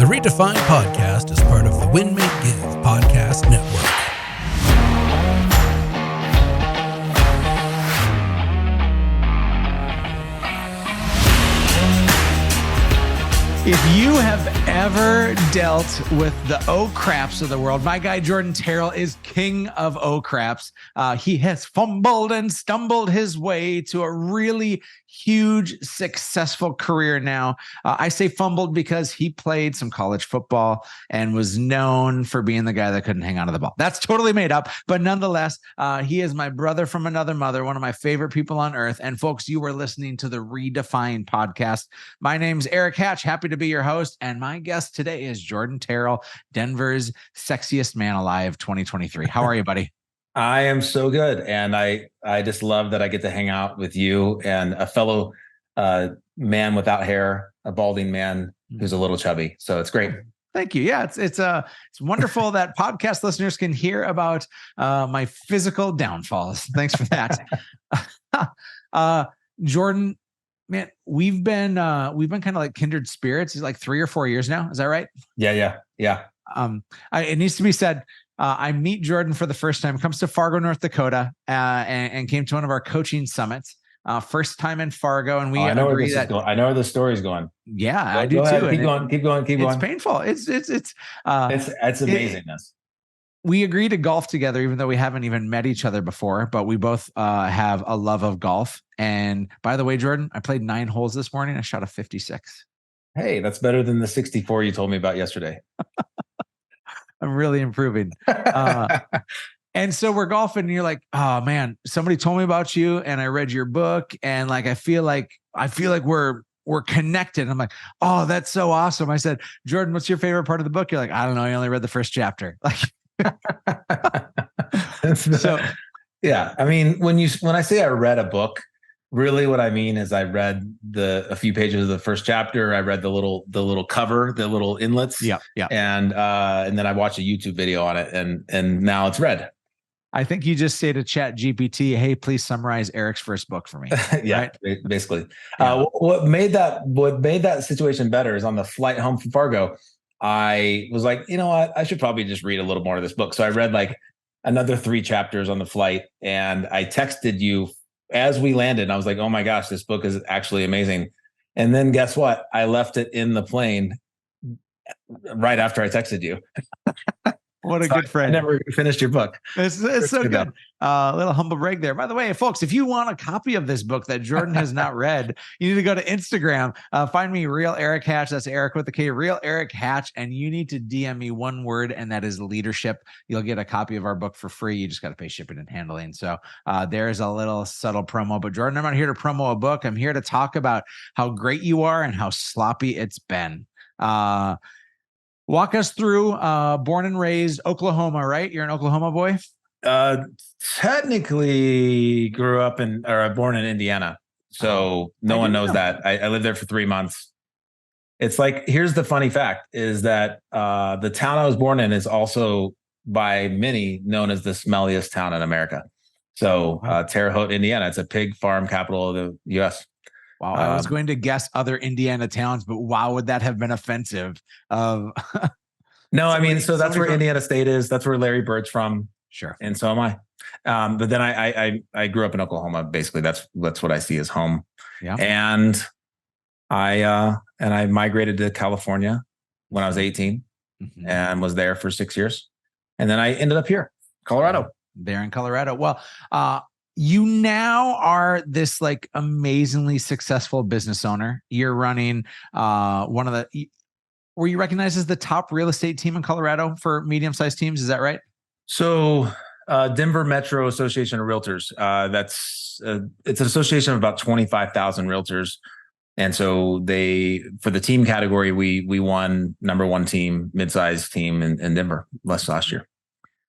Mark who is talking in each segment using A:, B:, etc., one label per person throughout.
A: The Redefined podcast is part of the Win Make Give podcast network.
B: If you have ever dealt with the oh craps of the world, my guy Jordan Terrell is king of oh craps. He has fumbled and stumbled his way to a really huge, successful career now. I say fumbled because he played some college football and was known for being the guy that couldn't hang on to the ball. That's totally made up, but nonetheless, he is my brother from another mother, one of my favorite people on earth. And folks, you are listening to the Redefined podcast. My name's Erik Hatch. Happy to be your host. And my guest today is Jordan Terrell, Denver's sexiest man alive 2023. How are you, buddy?
C: I am so good. And I just love that I get to hang out with you and a fellow man without hair, a balding man who's a little chubby. So it's great.
B: Thank you. Yeah, it's wonderful that podcast listeners can hear about my physical downfalls. Thanks for that. Jordan, man, we've been kind of like kindred spirits. It's like 3 or 4 years now. Is that right?
C: Yeah.
B: It needs to be said. I meet Jordan for the first time, comes to Fargo, North Dakota, and came to one of our coaching summits. First time in Fargo, and
C: I know where the story's going.
B: Yeah, I do too.
C: Keep going.
B: It's painful. It's
C: amazingness.
B: We agreed to golf together, even though we haven't even met each other before, but we both have a love of golf. And by the way, Jordan, I played 9 holes this morning. I shot a 56.
C: Hey, that's better than the 64 you told me about yesterday.
B: I'm really improving. And so we're golfing and you're like, oh man, somebody told me about you and I read your book. And like, I feel like we're connected. I'm like, oh, that's so awesome. I said, Jordan, what's your favorite part of the book? You're like, I don't know. I only read the first chapter. Like,
C: so yeah. I mean, when I say I read a book, really what I mean is I read a few pages of the first chapter. I read the little cover, the little inlets.
B: Yeah.
C: And then I watched a YouTube video on it and now it's read.
B: I think you just say to Chat GPT, hey, please summarize Erik's first book for me.
C: Yeah,
B: right?
C: Basically. Yeah. What made that situation better is on the flight home from Fargo, I was like, you know what? I should probably just read a little more of this book. So I read like another 3 chapters on the flight and I texted you as we landed. And I was like, oh my gosh, this book is actually amazing. And then guess what? I left it in the plane right after I texted you.
B: What a good friend.
C: I never finished your book.
B: It's so good. A little humble brag there. By the way, folks, if you want a copy of this book that Jordan has not read, you need to go to Instagram. Find me, Real Erik Hatch. That's Erik with a K, Real Erik Hatch. And you need to DM me one word, and that is leadership. You'll get a copy of our book for free. You just got to pay shipping and handling. So there's a little subtle promo. But Jordan, I'm not here to promo a book. I'm here to talk about how great you are and how sloppy it's been. Walk us through born and raised Oklahoma, right? You're an Oklahoma boy?
C: Technically born in Indiana. So no one knows that. I lived there for 3 months. It's like, here's the funny fact is that the town I was born in is also by many known as the smelliest town in America. So Terre Haute, Indiana, it's a pig farm capital of the U.S.
B: Wow, I was going to guess other Indiana towns, but wow, would that have been offensive? No,
C: I mean, so that's where Indiana State is. That's where Larry Bird's from.
B: Sure.
C: And so am I. But then I grew up in Oklahoma. Basically, that's what I see as home.
B: Yeah.
C: And I migrated to California when I was 18 and was there for 6 years. And then I ended up here, Colorado.
B: There in Colorado. Well, you now are this like amazingly successful business owner. You're running were you recognized as the top real estate team in Colorado for medium-sized teams? Is that right?
C: So Denver Metro Association of Realtors, it's an association of about 25,000 realtors. And so for the team category, we won number 1 team, mid-sized team in Denver last year.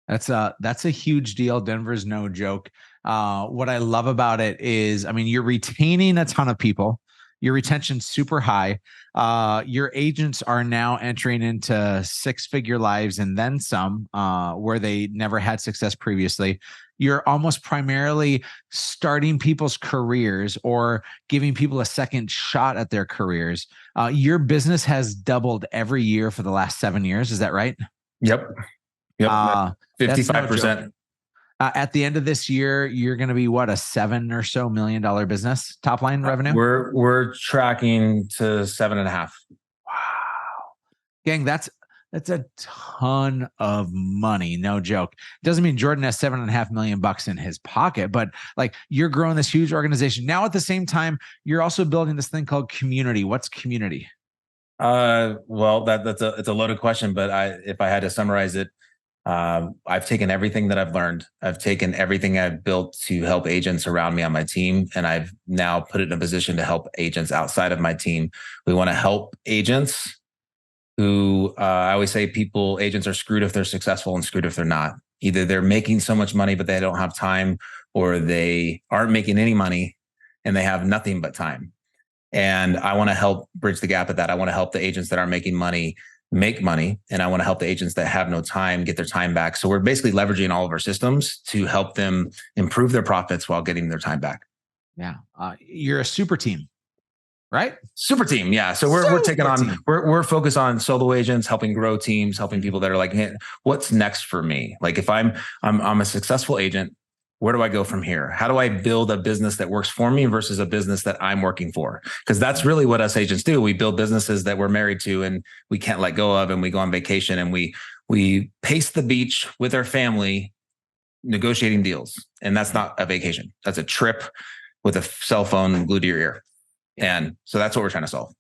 B: That's a huge deal. Denver's no joke. What I love about it is, I mean, you're retaining a ton of people. Your retention's super high. Your agents are now entering into 6-figure lives and then some, where they never had success previously. you're almost primarily starting people's careers or giving people a second shot at their careers. Your business has doubled every year for the last 7 years. Is that right?
C: Yep. 55%.
B: At the end of this year, you're going to be what, a $7 million or so business top line revenue?
C: We're tracking to 7.5.
B: Wow. Gang, that's a ton of money. No joke. Doesn't mean Jordan has $7.5 million in his pocket, but like, you're growing this huge organization. Now, at the same time, you're also building this thing called community. What's community?
C: Well, it's a loaded question, but if I had to summarize it, I've taken everything that I've learned. I've taken everything I've built to help agents around me on my team, and I've now put it in a position to help agents outside of my team. We want to help agents who, I always say agents are screwed if they're successful and screwed if they're not. Either they're making so much money, but they don't have time, or they aren't making any money and they have nothing but time. And I want to help bridge the gap at that. I want to help the agents that aren't making money make money. And I want to help the agents that have no time get their time back. So we're basically leveraging all of our systems to help them improve their profits while getting their time back.
B: Yeah. You're a super team, right?
C: Super team. Yeah. So we're taking on, we're focused on solo agents, helping grow teams, helping people that are like, hey, what's next for me? Like, if I'm a successful agent, where do I go from here? How do I build a business that works for me versus a business that I'm working for? Because that's really what us agents do. We build businesses that we're married to and we can't let go of, and we go on vacation and we pace the beach with our family negotiating deals. And that's not a vacation. That's a trip with a cell phone glued to your ear. And so that's what we're trying to solve.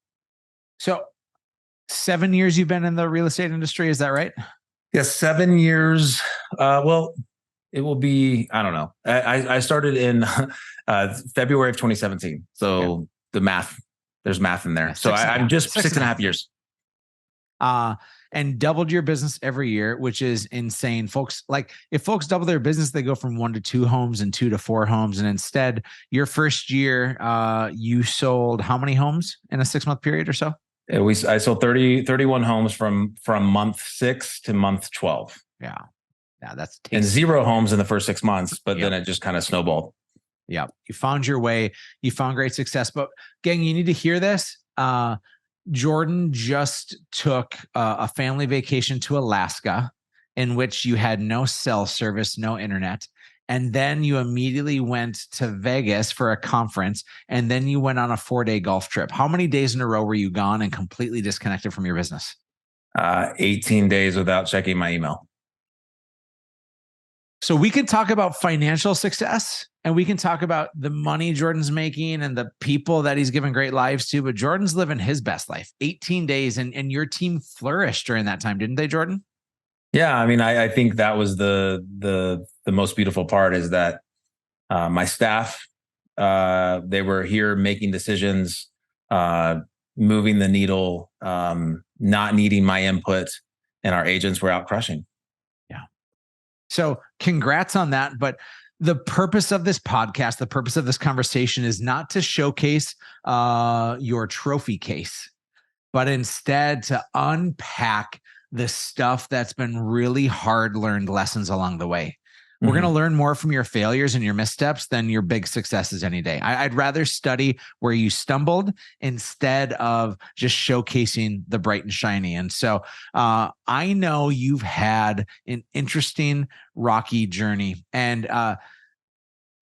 B: So 7 years you've been in the real estate industry, is that right?
C: Yes, 7 years. Well, it will be, I don't know. I started in February of 2017. So there's math in there. Yeah, so I'm just 6.5 years.
B: And doubled your business every year, which is insane. Folks, like, if folks double their business, they go from 1 to 2 homes and 2 to 4 homes. And instead, your first year, you sold how many homes in a 6-month period or so?
C: I sold 31 homes from month 6 to month 12.
B: Yeah. Yeah, that's tasty.
C: And 0 homes in the first 6 months, but then it just kind of snowballed.
B: Yeah, you found your way. You found great success. But gang, you need to hear this. Jordan just took a family vacation to Alaska, in which you had no cell service, no internet. And then you immediately went to Vegas for a conference. And then you went on a 4-day golf trip. How many days in a row were you gone and completely disconnected from your business?
C: 18 days without checking my email.
B: So we can talk about financial success, and we can talk about the money Jordan's making and the people that he's given great lives to, but Jordan's living his best life. 18 days, and your team flourished during that time, didn't they, Jordan?
C: Yeah, I mean, I think that was the most beautiful part, is that my staff, they were here making decisions, moving the needle, not needing my input, and our agents were out crushing.
B: So congrats on that. But the purpose of this podcast, the purpose of this conversation is not to showcase your trophy case, but instead to unpack the stuff that's been really hard learned lessons along the way. We're going to learn more from your failures and your missteps than your big successes any day. I'd rather study where you stumbled instead of just showcasing the bright and shiny. And so I know you've had an interesting, rocky journey. And I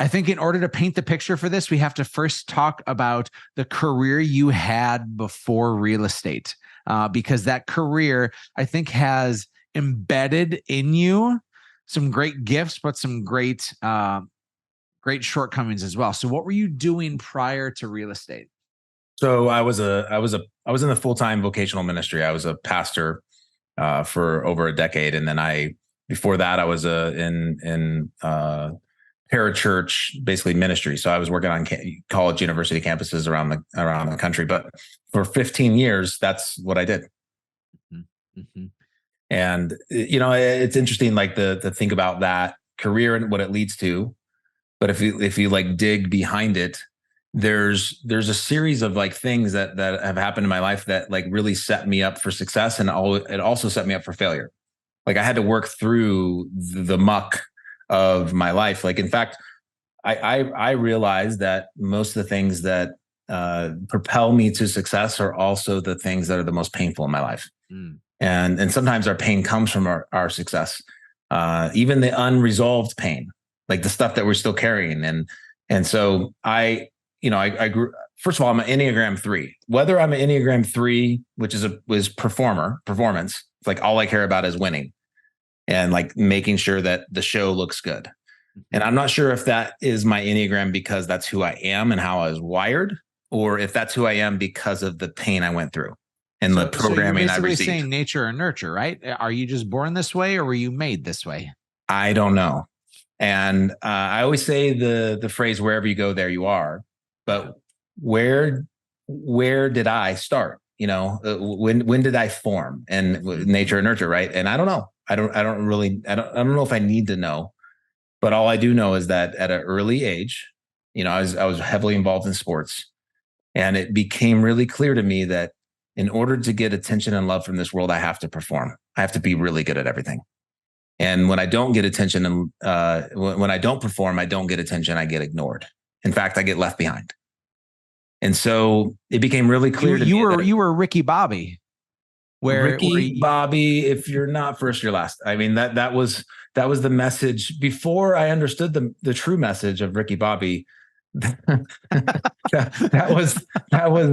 B: think in order to paint the picture for this, we have to first talk about the career you had before real estate, because that career, I think, has embedded in you some great gifts, but some great shortcomings as well. So what were you doing prior to real estate?
C: So I was in the full-time vocational ministry. I was a pastor for over a decade. And then before that, I was in parachurch, basically ministry. So I was working on college, university campuses around the country. But for 15 years, that's what I did. Mm-hmm. And, it's interesting, like to think about that career and what it leads to. But if you like dig behind it, there's a series of like things that have happened in my life that like really set me up for success. And it also set me up for failure. Like, I had to work through the muck of my life. Like, in fact, I realized that most of the things that propel me to success are also the things that are the most painful in my life. And sometimes our pain comes from our success, even the unresolved pain, like the stuff that we're still carrying. And so I grew. First of all, I'm an Enneagram 3. Whether I'm an Enneagram 3, which is performance, it's like all I care about is winning and like making sure that the show looks good. And I'm not sure if that is my Enneagram because that's who I am and how I was wired, or if that's who I am because of the pain I went through and the programming I received. So you're basically
B: saying nature or nurture, right? Are you just born this way or were you made this way?
C: I don't know. And I always say the phrase, wherever you go, there you are. But where did I start? When did I form? And nature and nurture, right? And I don't know. I don't know if I need to know. But all I do know is that at an early age, I was heavily involved in sports, and it became really clear to me that in order to get attention and love from this world, I have to perform. I have to be really good at everything. And when I don't get attention and when I don't perform, I don't get attention, I get ignored. In fact, I get left behind. And so it became really clear to me.
B: You were Ricky Bobby.
C: Bobby, if you're not first, you're last. I mean, that was the message before I understood the true message of Ricky Bobby. that was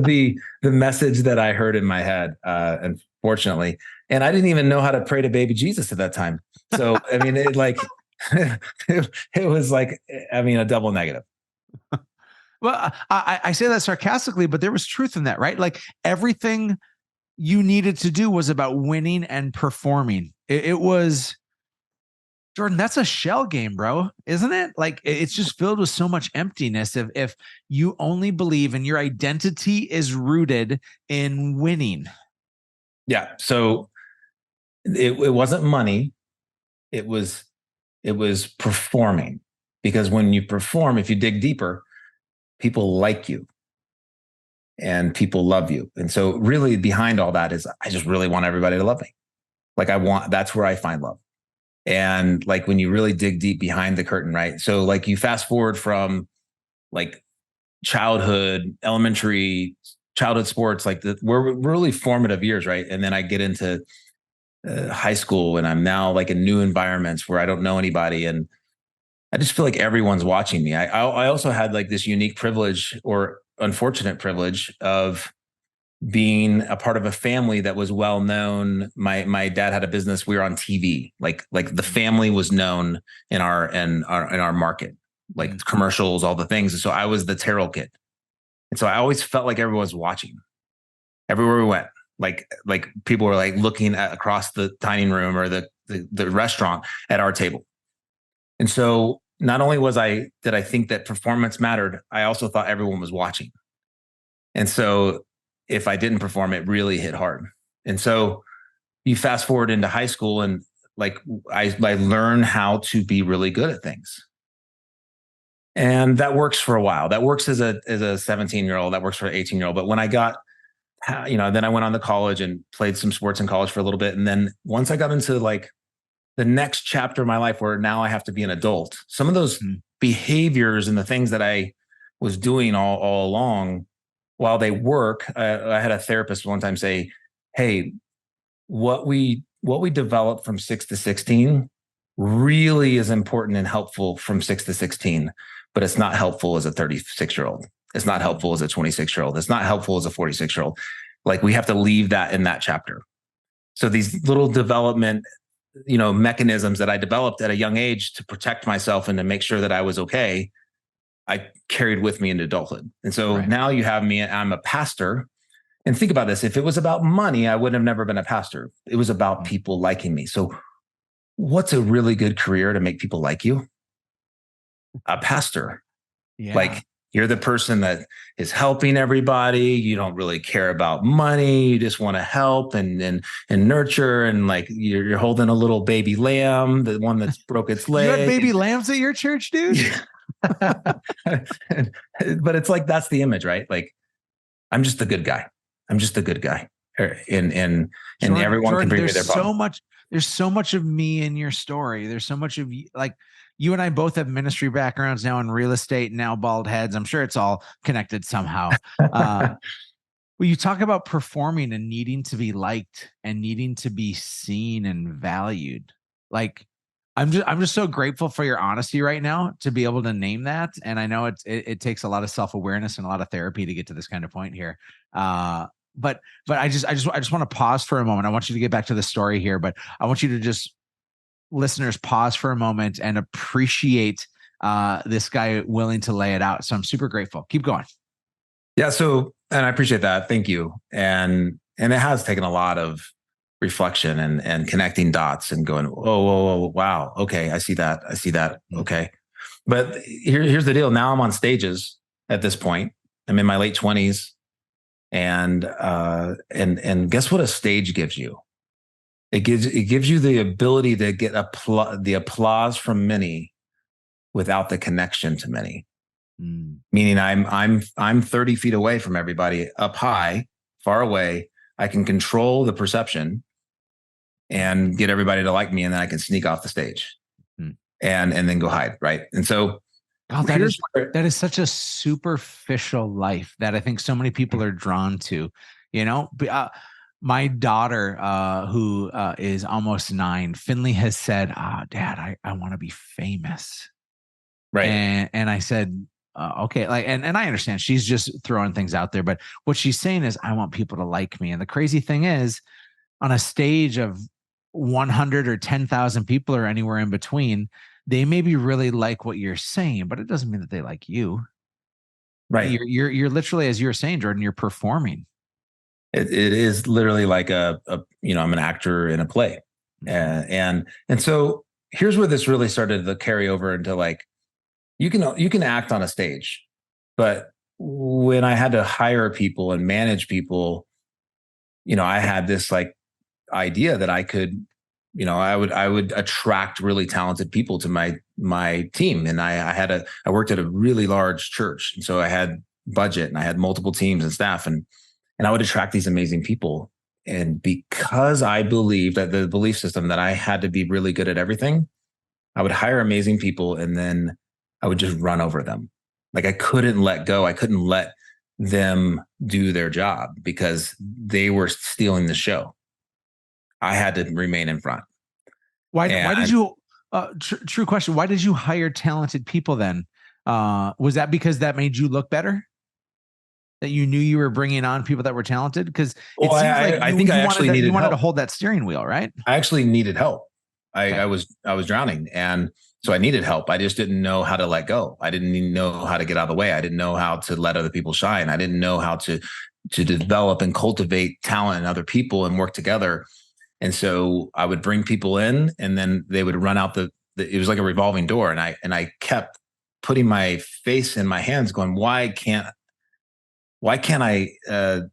C: the message that I heard in my head, unfortunately. And I didn't even know how to pray to baby Jesus at that time. So, I mean, it was like, I mean, a double negative.
B: Well, I say that sarcastically, but there was truth in that, right? Like everything you needed to do was about winning and performing. It was, Jordan, that's a shell game, bro, isn't it? Like it's just filled with so much emptiness if you only believe and your identity is rooted in winning.
C: Yeah. So it wasn't money. It was performing, because when you perform, if you dig deeper, people like you and people love you. And so really behind all that is, I just really want everybody to love me. Like that's where I find love. And like when you really dig deep behind the curtain, right? So like you fast forward from like elementary childhood sports, like we're really formative years, right? And then I get into high school, and I'm now like in new environments where I don't know anybody, and I just feel like everyone's watching me. I also had like this unique privilege, or unfortunate privilege, of being a part of a family that was well known. My dad had a business. We were on TV. Like the family was known in our market, like commercials, all the things. And so I was the Terrell kid. And so I always felt like everyone was watching everywhere we went. Like people were like looking across the dining room or the restaurant at our table. And so not only did I think that performance mattered, I also thought everyone was watching. And so if I didn't perform, it really hit hard. And so you fast forward into high school, and like I learned how to be really good at things. And that works for a while. That works as a 17-year-old, that works for an 18-year-old. But when I got, then I went on to college and played some sports in college for a little bit. And then once I got into like the next chapter of my life, where now I have to be an adult, some of those behaviors and the things that I was doing all along, while they work, I had a therapist one time say, hey, what we develop from 6 to 16 really is important and helpful from 6 to 16, but it's not helpful as a 36-year-old. It's not helpful as a 26-year-old. It's not helpful as a 46-year-old. Like we have to leave that in that chapter. So these little development, mechanisms that I developed at a young age to protect myself and to make sure that I was okay, I carried with me into adulthood. And so now you have me, I'm a pastor. And think about this. If it was about money, I would have never been a pastor. It was about people liking me. So what's a really good career to make people like you? A pastor. Yeah. Like you're the person that is helping everybody. You don't really care about money. You just want to help and nurture. And like you're holding a little baby lamb, the one that's broke its leg.
B: You had baby lambs at your church, dude?
C: But it's like, that's the image, right? Like, I'm just the good guy. I'm just the good guy. And everyone can bring me their problem.
B: There's so much of me in your story. There's so much of you, like you and I both have ministry backgrounds now in real estate, now bald heads. I'm sure it's all connected somehow. Well, you talk about performing and needing to be liked and needing to be seen and valued. Like, I'm just so grateful for your honesty right now to be able to name that. And I know it takes a lot of self-awareness and a lot of therapy to get to this kind of point here. But I just want to pause for a moment. I want you to get back to the story here, but I want you to just, listeners, pause for a moment and appreciate this guy willing to lay it out. So I'm super grateful. Keep going.
C: Yeah. So, and I appreciate that. Thank you. And it has taken a lot of reflection and connecting dots and going, whoa, wow. Okay. I see that. Okay. But here's the deal. Now I'm on stages at this point. I'm in my late 20s. And guess what a stage gives you? It gives you the ability to get the applause from many without the connection to many. Meaning I'm 30 feet away from everybody, up high, far away. I can control the perception and get everybody to like me, and then I can sneak off the stage and then go hide, right? And so
B: that is such a superficial life that I think so many people are drawn to. My daughter, who is almost 9, Finley, has said, Dad, I want to be famous.
C: Right.
B: And I said, okay, like, and I understand she's just throwing things out there, but what she's saying is, I want people to like me. And the crazy thing is, on a stage of 100 or 10,000 people or anywhere in between, they maybe really like what you're saying, but it doesn't mean that they like you.
C: Right.
B: You're literally, as you were saying, Jordan, you're performing.
C: It is literally like I'm an actor in a play. And so here's where this really started to carry over into, like, you can act on a stage, but when I had to hire people and manage people, I had this like idea that I could, I would attract really talented people to my team. And I worked at a really large church. And so I had budget and I had multiple teams and staff, and I would attract these amazing people. And because I believed that the belief system that I had to be really good at everything, I would hire amazing people and then I would just run over them. Like, I couldn't let go. I couldn't let them do their job because they were stealing the show. I had to remain in front.
B: Why did you, true question, why did you hire talented people then? Was that because that made you look better? That you knew you were bringing on people that were talented? Because it seems like I think you wanted to hold that steering wheel, right?
C: I actually needed help. I was drowning. And so I needed help. I just didn't know how to let go. I didn't even know how to get out of the way. I didn't know how to let other people shine. I didn't know how to develop and cultivate talent in other people and work together. And so I would bring people in, and then they would run out it was like a revolving door. And I kept putting my face in my hands going, why can't I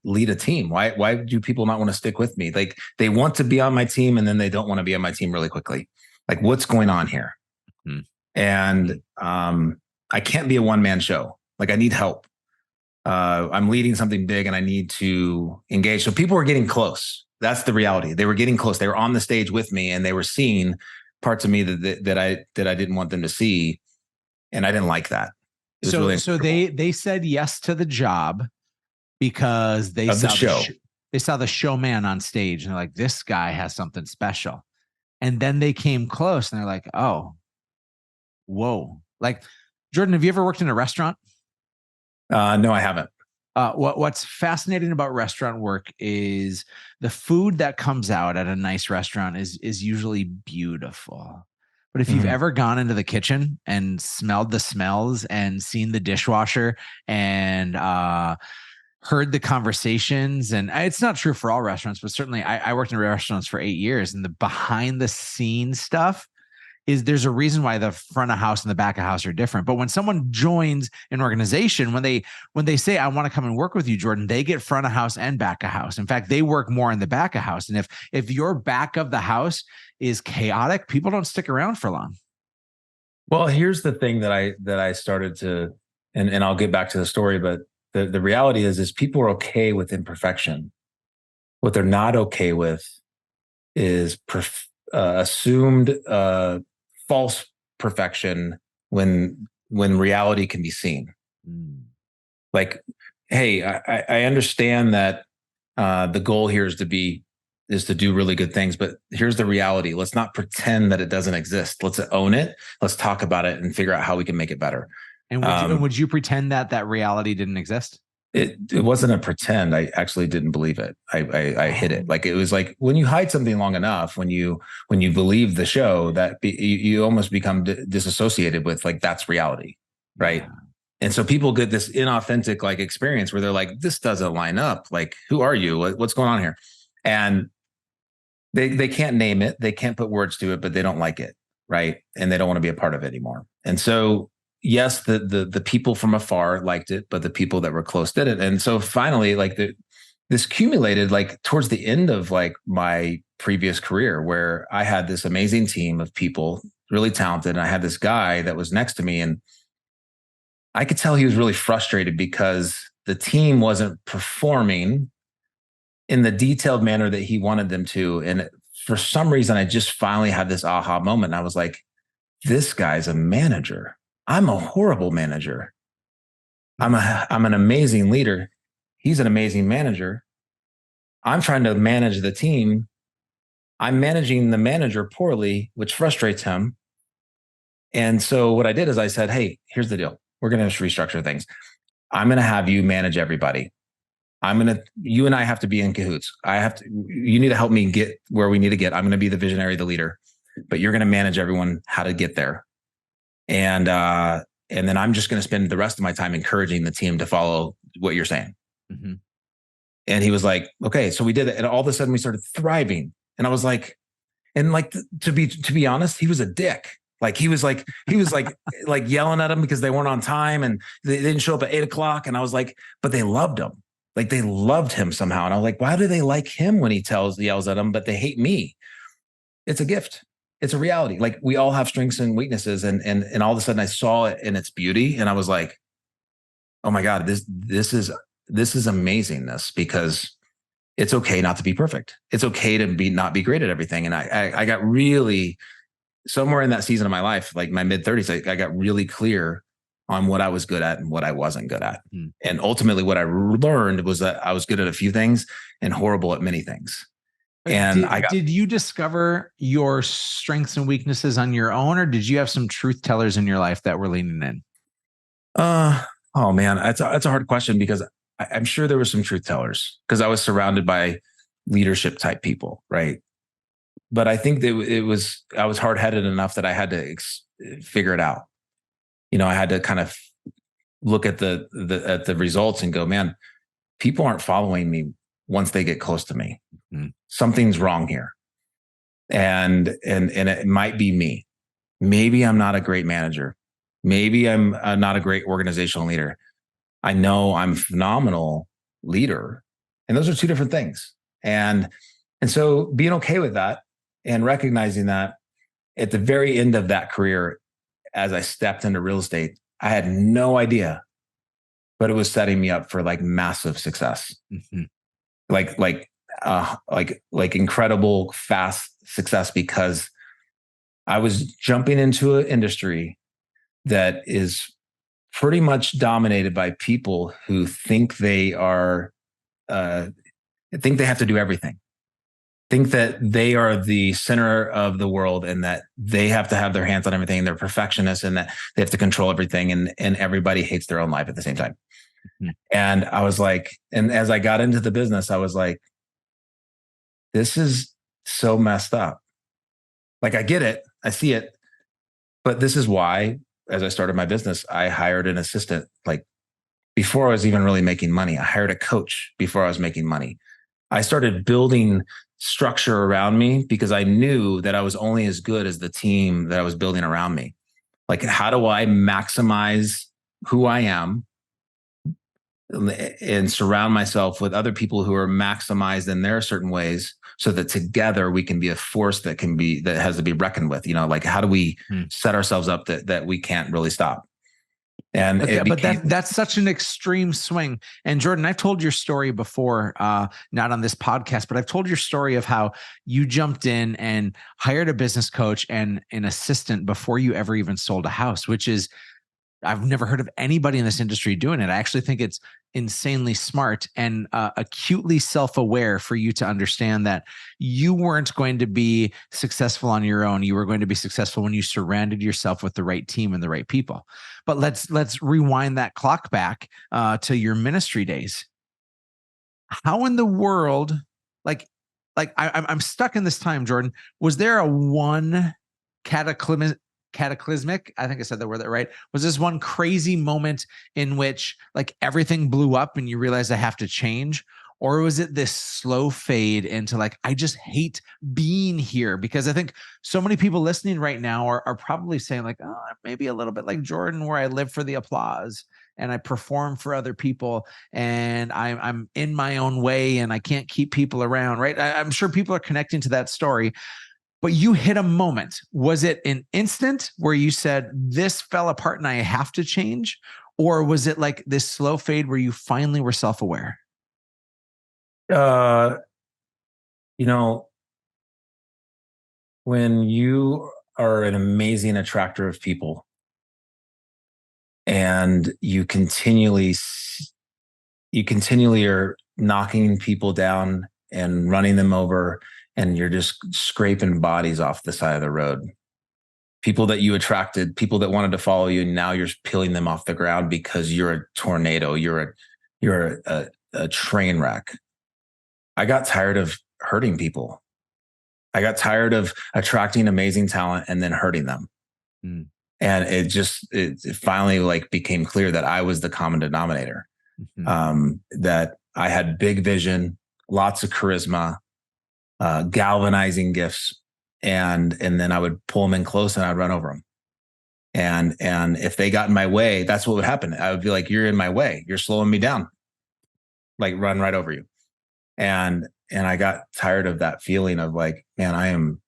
C: lead a team? Why do people not want to stick with me? Like, they want to be on my team and then they don't want to be on my team really quickly. Like, what's going on here? And I can't be a one-man show. Like, I need help. I'm leading something big and I need to engage. So people were getting close. That's the reality. They were getting close. They were on the stage with me and they were seeing parts of me that I didn't want them to see. And I didn't like that.
B: So they said yes to the job because they saw the showman on stage and they're like, this guy has something special. And then they came close and they're like, oh, whoa. Like, Jordan, have you ever worked in a restaurant?
C: No, I haven't.
B: What's fascinating about restaurant work is the food that comes out at a nice restaurant is usually beautiful. But if you've ever gone into the kitchen and smelled the smells and seen the dishwasher and heard the conversations, and it's not true for all restaurants, but certainly I worked in restaurants for 8 years, and the behind the scenes stuff there's a reason why the front of house and the back of house are different. But when someone joins an organization, when they say, I want to come and work with you, Jordan, they get front of house and back of house. In fact, they work more in the back of house. And if your back of the house is chaotic, people don't stick around for long.
C: Well, here's the thing that I started to, and I'll get back to the story, but the reality is people are okay with imperfection. What they're not okay with is assumed false perfection when reality can be seen. Like, hey, I understand that the goal here is to do really good things, but here's the reality. Let's not pretend that it doesn't exist. Let's own it. Let's talk about it and figure out how we can make it better.
B: And would you pretend that reality didn't exist?
C: It wasn't a pretend. I actually didn't believe it. I hid it. Like, it was like when you hide something long enough, when you believe the show, that you almost become disassociated with, like, that's reality, right? Yeah. And so people get this inauthentic like experience where they're like, this doesn't line up. Like, who are you? What's going on here? And they can't name it. They can't put words to it, but they don't like it, right? And they don't want to be a part of it anymore. And so, yes, the people from afar liked it, but the people that were close didn't. And so finally, like, this accumulated like towards the end of like my previous career, where I had this amazing team of people, really talented. And I had this guy that was next to me, and I could tell he was really frustrated because the team wasn't performing in the detailed manner that he wanted them to. And for some reason, I just finally had this aha moment. And I was like, this guy's a manager. I'm a horrible manager. I'm an amazing leader. He's an amazing manager. I'm trying to manage the team. I'm managing the manager poorly, which frustrates him. And so what I did is I said, hey, here's the deal. We're going to restructure things. I'm going to have you manage everybody. You and I have to be in cahoots. You need to help me get where we need to get. I'm going to be the visionary, the leader, but you're going to manage everyone how to get there. And then I'm just going to spend the rest of my time encouraging the team to follow what you're saying. Mm-hmm. And he was like, okay, so we did it. And all of a sudden we started thriving. And I was like, and like, to be honest, he was a dick. Like he was like yelling at them because they weren't on time and they didn't show up at 8:00. And I was like, but they loved him. Like, they loved him somehow. And I was like, why do they like him when he yells at them, but they hate me? It's a gift. It's a reality. Like, we all have strengths and weaknesses. And all of a sudden I saw it in its beauty. And I was like, oh my God, this is amazingness, because it's okay not to be perfect. It's okay to not be great at everything. And I got really, somewhere in that season of my life, like my mid-30s, I got really clear on what I was good at and what I wasn't good at. And ultimately what I learned was that I was good at a few things and horrible at many things. And did you discover your strengths and weaknesses on your own, or did you have some truth tellers in your life that were leaning in? Oh man, that's a hard question, because I'm sure there were some truth tellers, because I was surrounded by leadership type people, right? But I think that I was hard-headed enough that I had to figure it out. I had to kind of look at the results and go, man, people aren't following me once they get close to me. Mm-hmm. Something's wrong here. And it might be me. Maybe I'm not a great manager. Maybe I'm not a great organizational leader. I know I'm a phenomenal leader. And those are two different things. And so being okay with that and recognizing that at the very end of that career, as I stepped into real estate, I had no idea, but it was setting me up for like massive success. Mm-hmm. Like incredible fast success, because I was jumping into an industry that is pretty much dominated by people who think they have to do everything, think that they are the center of the world and that they have to have their hands on everything. They're perfectionists and that they have to control everything, and everybody hates their own life at the same time. Mm-hmm. And I was like, and as I got into the business, I was like, this is so messed up. Like, I get it. I see it. But this is why, as I started my business, I hired an assistant. Like, before I was even really making money, I hired a coach before I was making money. I started building structure around me because I knew that I was only as good as the team that I was building around me. Like, how do I maximize who I am and surround myself with other people who are maximized in their certain ways, so that together we can be a force that has to be reckoned with. Like, how do we set ourselves up that we can't really stop? And
B: but that's such an extreme swing. And Jordan, I've told your story before, not on this podcast, but I've told your story of how you jumped in and hired a business coach and an assistant before you ever even sold a house, which is, I've never heard of anybody in this industry doing it. I actually think it's insanely smart and acutely self-aware for you to understand that you weren't going to be successful on your own. You were going to be successful when you surrounded yourself with the right team and the right people. But let's rewind that clock back to your ministry days. How in the world, I'm stuck in this time, Jordan. Was there a one cataclysmic, I think I said the word that right, was this one crazy moment in which like everything blew up and you realized I have to change? Or was it this slow fade into like, I just hate being here? Because I think so many people listening right now are probably saying like, oh, maybe a little bit like Jordan, where I live for the applause and I perform for other people and I'm in my own way and I can't keep people around, right? I'm sure people are connecting to that story. But you hit a moment. Was it an instant where you said, this fell apart and I have to change? Or was it like this slow fade where you finally were self-aware?
C: You know, when you are an amazing attractor of people and you continually are knocking people down and running them over, and you're just scraping bodies off the side of the road. People that you attracted, people that wanted to follow you, and now you're peeling them off the ground because you're a tornado. You're a train wreck. I got tired of hurting people. I got tired of attracting amazing talent and then hurting them. Mm. And it finally like became clear that I was the common denominator. Mm-hmm. That I had big vision, lots of charisma, galvanizing gifts, and then I would pull them in close and I'd run over them. And if they got in my way, that's what would happen. I would be like, "You're in my way. You're slowing me down." Like run right over you. And I got tired of that feeling of like, man,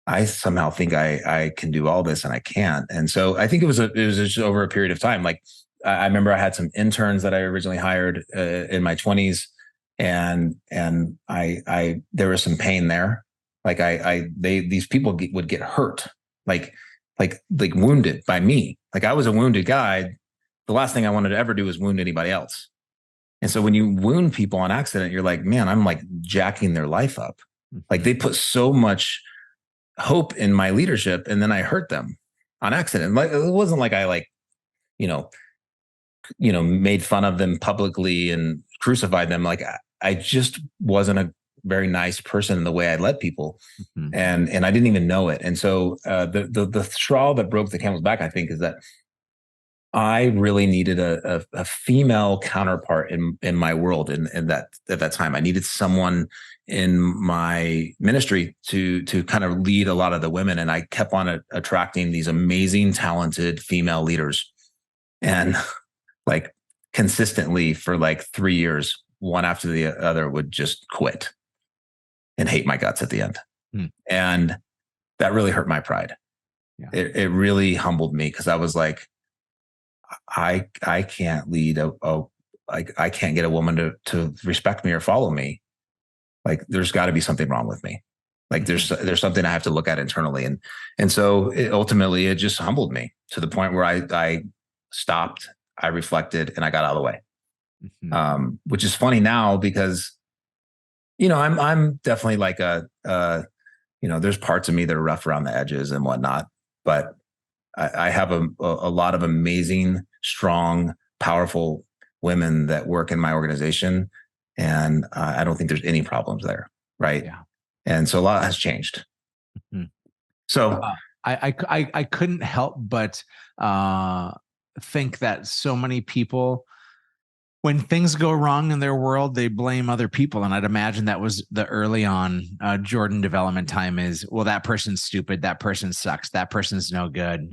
C: I somehow think I can do all this and I can't. And so I think it was just over a period of time. Like I remember I had some interns that I originally hired in my 20s. And I there was some pain there. Like these people would get hurt, like wounded by me. Like I was a wounded guy. The last thing I wanted to ever do was wound anybody else. And so when you wound people on accident, you're like, man, I'm like jacking their life up. Mm-hmm. Like they put so much hope in my leadership, and then I hurt them on accident. Like it wasn't like I made fun of them publicly and crucified them. Like I just wasn't a very nice person in the way I led people. Mm-hmm. And I didn't even know it. And so the straw that broke the camel's back, I think, is that I really needed a female counterpart in my world. And that at that time, I needed someone in my ministry to kind of lead a lot of the women. And I kept on attracting these amazing, talented female leaders. And like consistently for like 3 years, one after the other would just quit and hate my guts at the end. And that really hurt my pride. Yeah. It really humbled me because I was like, I can't lead I can't get a woman to respect me or follow me. Like there's got to be something wrong with me. Like there's something I have to look at internally. And so ultimately it just humbled me to the point where I stopped, I reflected, and I got out of the way. Mm-hmm. Which is funny now because, I'm definitely like there's parts of me that are rough around the edges and whatnot, but I have a lot of amazing, strong, powerful women that work in my organization. And I don't think there's any problems there. Right. Yeah. And so a lot has changed. Mm-hmm. So
B: I couldn't help but think that so many people, when things go wrong in their world, they blame other people. And I'd imagine that was the early on Jordan development time is, well, that person's stupid. That person sucks. That person's no good.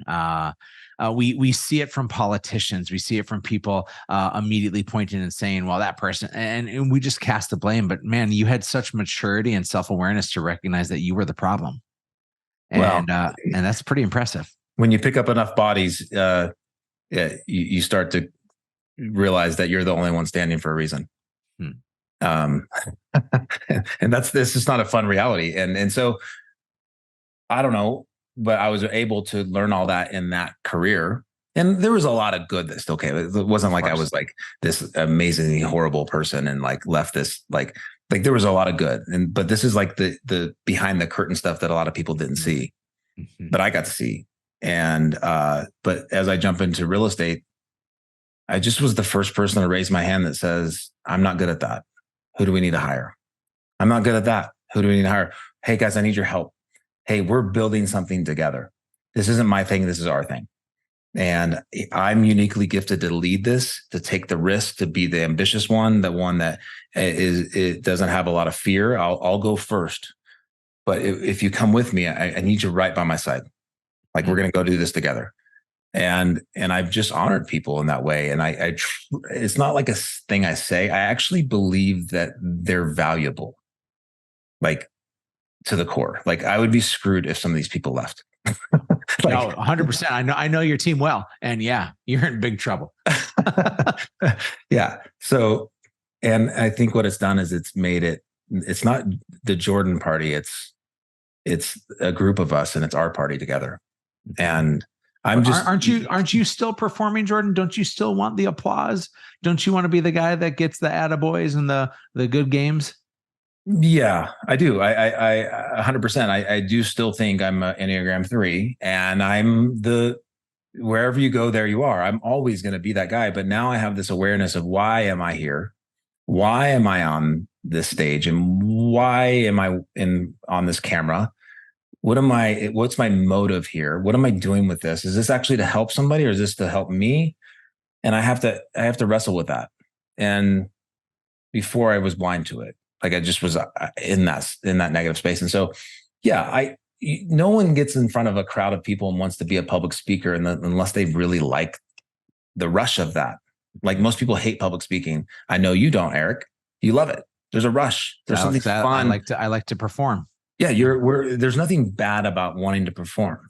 B: We see it from politicians. We see it from people immediately pointing and saying, well, that person, and we just cast the blame. But man, you had such maturity and self-awareness to recognize that you were the problem. And that's pretty impressive.
C: When you pick up enough bodies, you start to realize that you're the only one standing for a reason. And this is not a fun reality. And so I don't know, but I was able to learn all that in that career. And there was a lot of good that still came. It wasn't like I was like this amazingly horrible person and like left this like there was a lot of good. But this is like the behind the curtain stuff that a lot of people didn't see, but I got to see. And but as I jump into real estate, I just was the first person to raise my hand that says, I'm not good at that. Who do we need to hire? I'm not good at that. Who do we need to hire? Hey guys, I need your help. Hey, we're building something together. This isn't my thing. This is our thing. And I'm uniquely gifted to lead this, to take the risk, to be the ambitious one, the one that it doesn't have a lot of fear. I'll go first. But if you come with me, I need you right by my side. Like we're going to go do this together. And I've just honored people in that way. And it's not like a thing I say. I actually believe that they're valuable, like to the core. Like I would be screwed if some of these people left.
B: No, 100%. I know your team well, and yeah, you're in big trouble.
C: Yeah. So, and I think what it's done is it's made it. It's not the Jordan party. It's a group of us, and it's our party together. And aren't you still performing, Jordan? Don't you still want the applause? Don't you want to be the guy that gets the attaboys and the good games? Yeah, I do. I 100%. I do still think I'm an Enneagram 3, and I'm wherever you go, there you are. I'm always going to be that guy. But now I have this awareness of why am I here? Why am I on this stage? And why am I on this camera? What's my motive here? What am I doing with this? Is this actually to help somebody, or is this to help me? And I have to wrestle with that. And before I was blind to it. Like I just was in that negative space. And so, yeah, no one gets in front of a crowd of people and wants to be a public speaker unless they really like the rush of that. Like most people hate public speaking. I know you don't, Erik. You love it. There's a rush. There's something fun.
B: I like to perform.
C: Yeah, there's nothing bad about wanting to perform.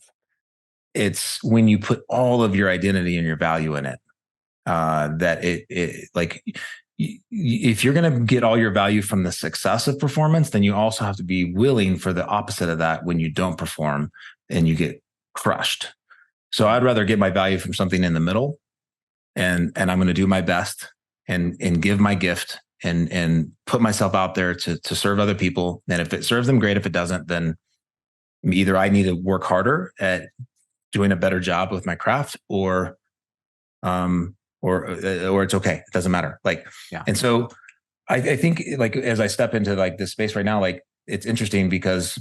C: It's when you put all of your identity and your value in it, that it like. If you're going to get all your value from the success of performance, then you also have to be willing for the opposite of that when you don't perform and you get crushed. So I'd rather get my value from something in the middle, and I'm going to do my best and give my gift and put myself out there to serve other people. And if it serves them, great. If it doesn't, then either I need to work harder at doing a better job with my craft, or it's okay. It doesn't matter. Like, yeah. And so I think like, as I step into like this space right now, like it's interesting because,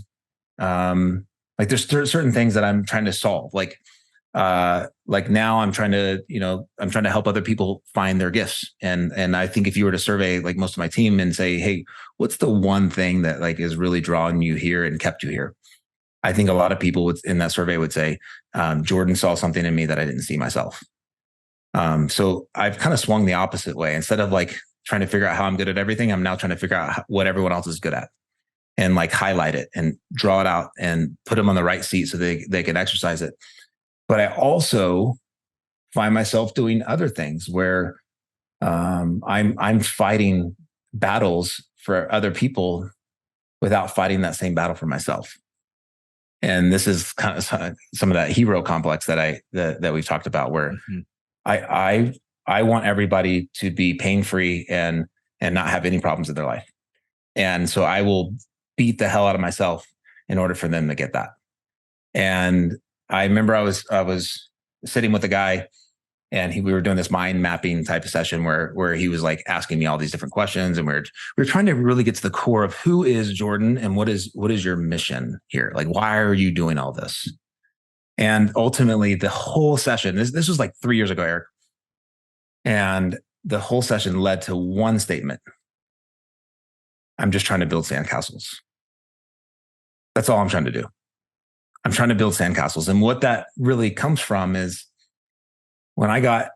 C: like there's certain things that I'm trying to solve. Like now I'm trying to help other people find their gifts. And I think if you were to survey like most of my team and say, hey, what's the one thing that like is really drawing you here and kept you here? I think a lot of people in that survey would say, Jordan saw something in me that I didn't see myself. So I've kind of swung the opposite way. Instead of like trying to figure out how I'm good at everything, I'm now trying to figure out what everyone else is good at and like highlight it and draw it out and put them on the right seat so they can exercise it. But I also find myself doing other things where I'm fighting battles for other people without fighting that same battle for myself. And this is kind of some of that hero complex that we've talked about, where I want everybody to be pain-free and not have any problems in their life. And so I will beat the hell out of myself in order for them to get that. And I remember I was sitting with a guy, and we were doing this mind mapping type of session where he was like asking me all these different questions, and we were trying to really get to the core of who is Jordan and what is your mission here? Like, why are you doing all this? And ultimately, the whole session, this was like 3 years ago, Erik, and the whole session led to one statement: I'm just trying to build sandcastles. That's all I'm trying to do. I'm trying to build sandcastles. And what that really comes from is when I got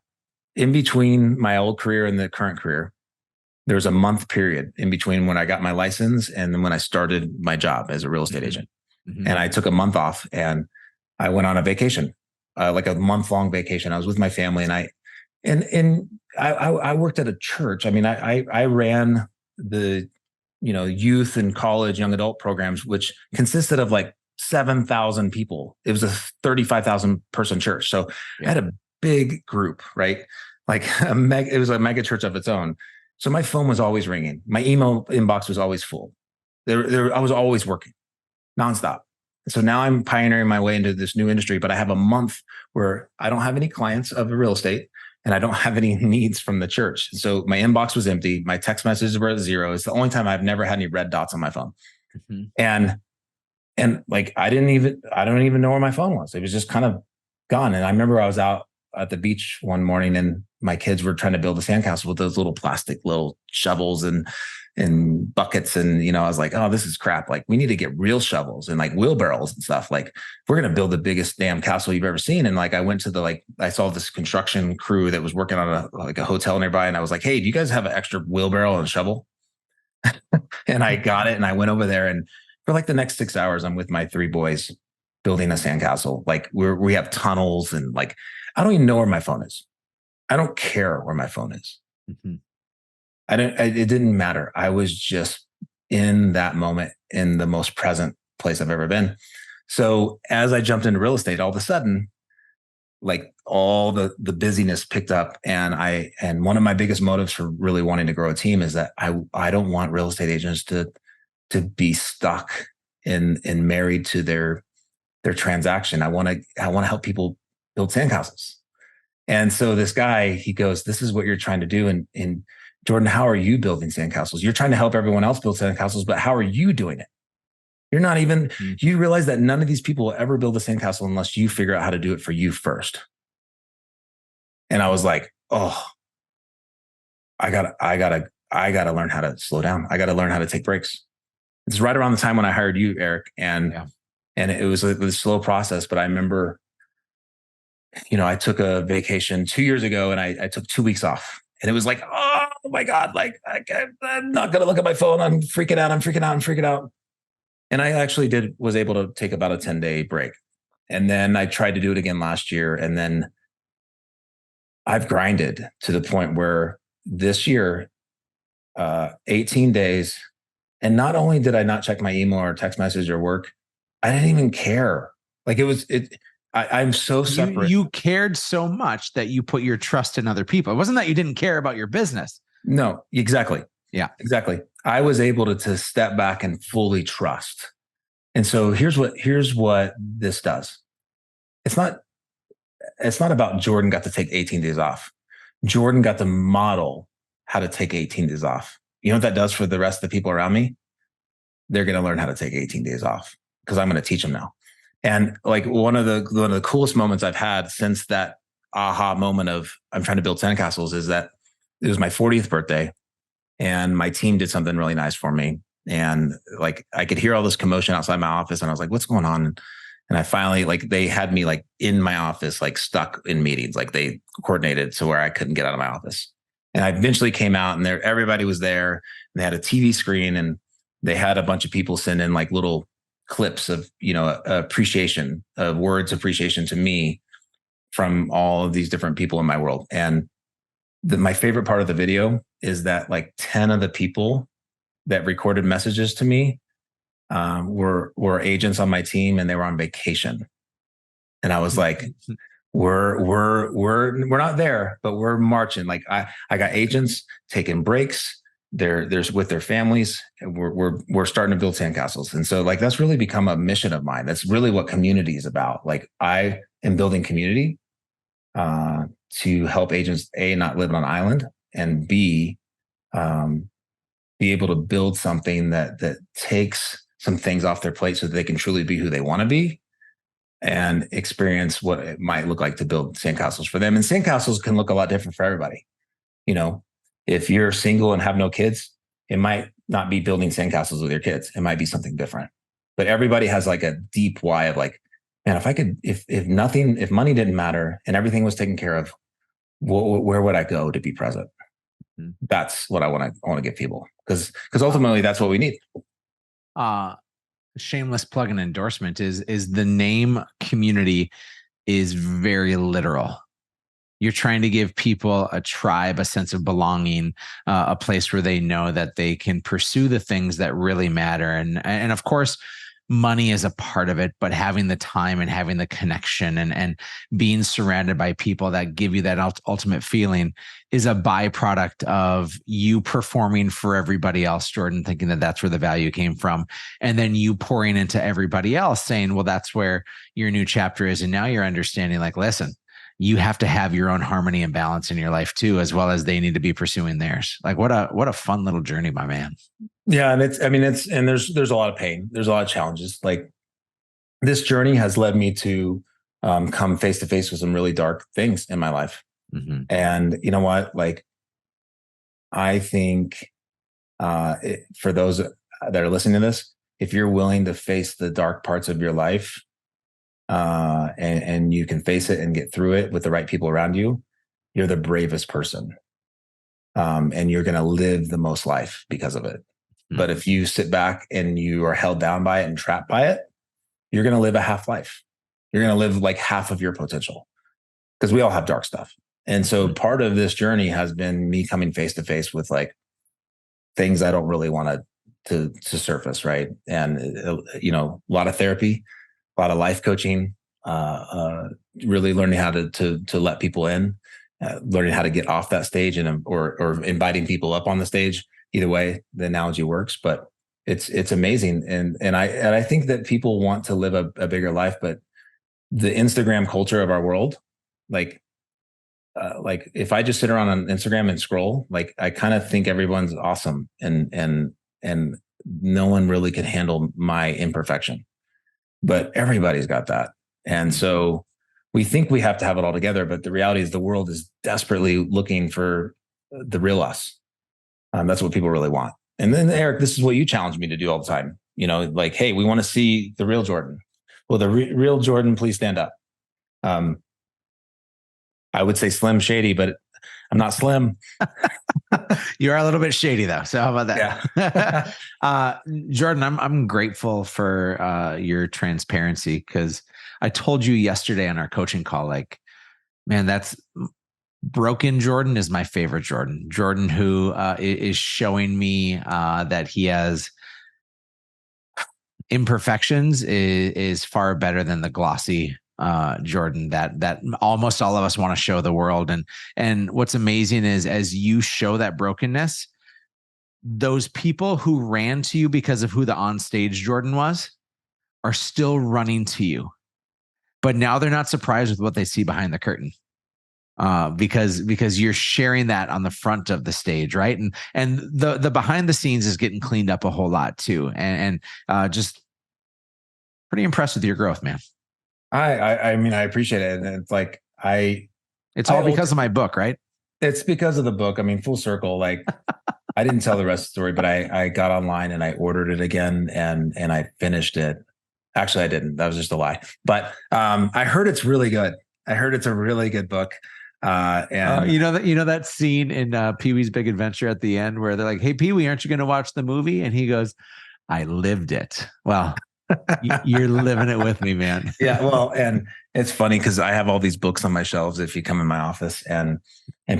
C: in between my old career and the current career, there was a month period in between when I got my license and then when I started my job as a real estate agent. And I took a month off and I went on a vacation. like a month-long vacation. I was with my family, and I worked at a church. I mean, I ran the youth and college young adult programs, which consisted of like 7,000 people. It was a 35,000 person church, so I had a big group, right? Like it was a mega church of its own. So my phone was always ringing. My email inbox was always full. I was always working nonstop. So now I'm pioneering my way into this new industry, but I have a month where I don't have any clients of real estate and I don't have any needs from the church. So my inbox was empty. My text messages were at 0. It's the only time I've never had any red dots on my phone. And like, I don't even know where my phone was. It was just kind of gone. And I remember I was out at the beach one morning and my kids were trying to build a sandcastle with those little plastic little shovels and buckets. And, I was like, oh, this is crap. Like, we need to get real shovels and like wheelbarrows and stuff. Like, we're going to build the biggest damn castle you've ever seen. And like, I went to I saw this construction crew that was working on a hotel nearby. And I was like, hey, do you guys have an extra wheelbarrow and a shovel? And I got it. And I went over there, and for like the next 6 hours, I'm with my 3 boys building a sandcastle. Like, we have tunnels, and like, I don't even know where my phone is. I don't care where my phone is. It didn't matter. I was just in that moment in the most present place I've ever been. So as I jumped into real estate, all of a sudden, like, all the busyness picked up. And one of my biggest motives for really wanting to grow a team is that I don't want real estate agents to be stuck and married to their transaction. I want to help people build sandcastles. And so this guy, he goes, this is what you're trying to do. And Jordan, how are you building sandcastles? You're trying to help everyone else build sandcastles, but how are you doing it? You're not even, you realize that none of these people will ever build a sandcastle unless you figure out how to do it for you first. And I was like, oh, I gotta learn how to slow down. I gotta learn how to take breaks. It's right around the time when I hired you, Erik. And it was a slow process, but I remember, I took a vacation 2 years ago, and I took 2 weeks off, and it was like, oh my God, like, I'm not going to look at my phone. I'm freaking out. And I actually was able to take about a 10-day break. And then I tried to do it again last year. And then I've grinded to the point where this year, 18 days. And not only did I not check my email or text message or work, I didn't even care. Like, I'm so separate.
B: You cared so much that you put your trust in other people. It wasn't that you didn't care about your business.
C: No, exactly. Yeah, exactly. I was able to step back and fully trust. And so here's what this does. It's not about Jordan got to take 18 days off. Jordan got to model how to take 18 days off. You know what that does for the rest of the people around me? They're going to learn how to take 18 days off because I'm going to teach them now. And like, one of the coolest moments I've had since that aha moment of I'm trying to build sandcastles is that it was my 40th birthday, and my team did something really nice for me. And like, I could hear all this commotion outside my office, and I was like, what's going on? And I finally, like, they had me like in my office, like stuck in meetings. Like, they coordinated so where I couldn't get out of my office. And I eventually came out, and everybody was there, and they had a TV screen, and they had a bunch of people send in like little clips of, appreciation, of words of appreciation to me from all of these different people in my world. And my favorite part of the video is that like 10 of the people that recorded messages to me were agents on my team, and they were on vacation. And I was like, we're not there, but we're marching. Like, I got agents taking breaks. They're with their families, and we're starting to build sandcastles. And so like, that's really become a mission of mine. That's really what community is about. Like, I am building community to help agents, A, not live on an island, and B, be able to build something that takes some things off their plate so that they can truly be who they want to be and experience what it might look like to build sandcastles for them. And sandcastles can look a lot different for everybody. If you're single and have no kids, it might not be building sandcastles with your kids. It might be something different. But everybody has like a deep why of like, man, if money didn't matter and everything was taken care of, where would I go to be present? That's what I want to give people, because ultimately that's what we need.
B: Shameless plug and endorsement is the name community is very literal. You're trying to give people a tribe, a sense of belonging, a place where they know that they can pursue the things that really matter. And of course, money is a part of it, but having the time and having the connection and being surrounded by people that give you that ultimate feeling is a byproduct of you performing for everybody else, Jordan, thinking that that's where the value came from. And then you pouring into everybody else saying, well, that's where your new chapter is. And now you're understanding, like, listen, you have to have your own harmony and balance in your life too, as well as they need to be pursuing theirs. Like, what a fun little journey, my man.
C: Yeah. And there's a lot of pain. There's a lot of challenges. Like, this journey has led me to come face to face with some really dark things in my life.
B: Mm-hmm.
C: And you know what? Like, I think for those that are listening to this, if you're willing to face the dark parts of your life, and you can face it and get through it with the right people around you, you're the bravest person. And you're going to live the most life because of it. Mm-hmm. But if you sit back and you are held down by it and trapped by it, you're going to live a half life. You're going to live like half of your potential, because we all have dark stuff. And so part of this journey has been me coming face to face with like things I don't really want to surface. Right. And, a lot of therapy, a lot of life coaching, really learning how to let people in, learning how to get off that stage or inviting people up on the stage. Either way, the analogy works, but it's amazing. And I think that people want to live a bigger life, but the Instagram culture of our world, like if I just sit around on Instagram and scroll, like I kind of think everyone's awesome and no one really can handle my imperfection. But everybody's got that. And so we think we have to have it all together. But the reality is the world is desperately looking for the real us. That's what people really want. And then, Erik, this is what you challenge me to do all the time. Like, hey, we want to see the real Jordan. Well, the real Jordan, please stand up. I would say Slim Shady, but I'm not slim.
B: You are a little bit shady though. So how about that? Yeah. Jordan, I'm grateful for your transparency, because I told you yesterday on our coaching call, like, man, that's broken Jordan is my favorite Jordan. Jordan who is showing me that he has imperfections is far better than the glossy Jordan that almost all of us want to show the world. And what's amazing is, as you show that brokenness, those people who ran to you because of who the onstage Jordan was are still running to you, but now they're not surprised with what they see behind the curtain. Because you're sharing that on the front of the stage, right? And the behind the scenes is getting cleaned up a whole lot too, and just pretty impressed with your growth, man.
C: I mean, I appreciate it. And it's like,
B: it's all because of my book, right?
C: It's because of the book. I mean, full circle. Like, I didn't tell the rest of the story, but I got online and I ordered it again and I finished it. Actually, I didn't. That was just a lie. But I heard it's really good. I heard it's a really good book. And
B: you know that scene in Pee-wee's Big Adventure at the end where they're like, "Hey, Pee-wee, aren't you going to watch the movie?" And he goes, "I lived it." Well, you're living it with me, man.
C: Yeah. Well, and it's funny because I have all these books on my shelves. If you come in my office and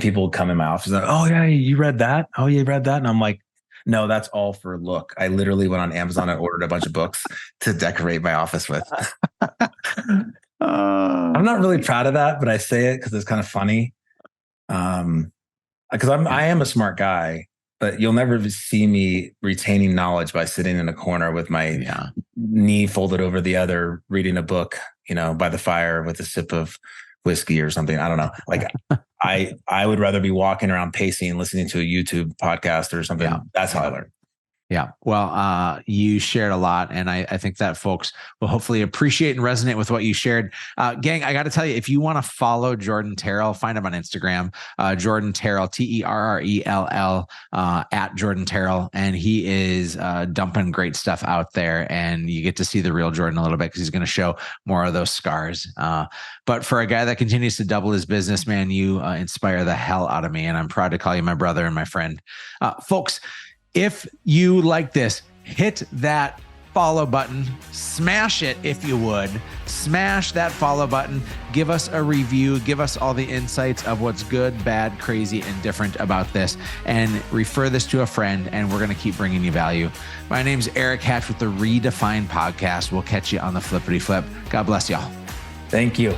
C: people come in my office, and oh yeah, you read that? Oh, you read that? And I'm like, no, that's all for look. I literally went on Amazon and ordered a bunch of books to decorate my office with. I'm not really proud of that, but I say it because it's kind of funny. Because I am a smart guy, but you'll never see me retaining knowledge by sitting in a corner with my knee folded over the other, reading a book, by the fire with a sip of whiskey or something. I don't know. Like I would rather be walking around pacing, listening to a YouTube podcast or something. Yeah. That's how I learn.
B: Yeah. Well, you shared a lot, and I think that folks will hopefully appreciate and resonate with what you shared. Gang, I got to tell you, if you want to follow Jordan Terrell, find him on Instagram, Jordan Terrell, Terrell, at Jordan Terrell. And he is dumping great stuff out there, and you get to see the real Jordan a little bit because he's going to show more of those scars. But for a guy that continues to double his business, man, you inspire the hell out of me, and I'm proud to call you my brother and my friend. Folks, if you like this, hit that follow button. Smash it if you would. Smash that follow button. Give us a review. Give us all the insights of what's good, bad, crazy, and different about this. And refer this to a friend, and we're going to keep bringing you value. My name's Erik Hatch with the Redefined Podcast. We'll catch you on the flippity flip. God bless y'all.
C: Thank you.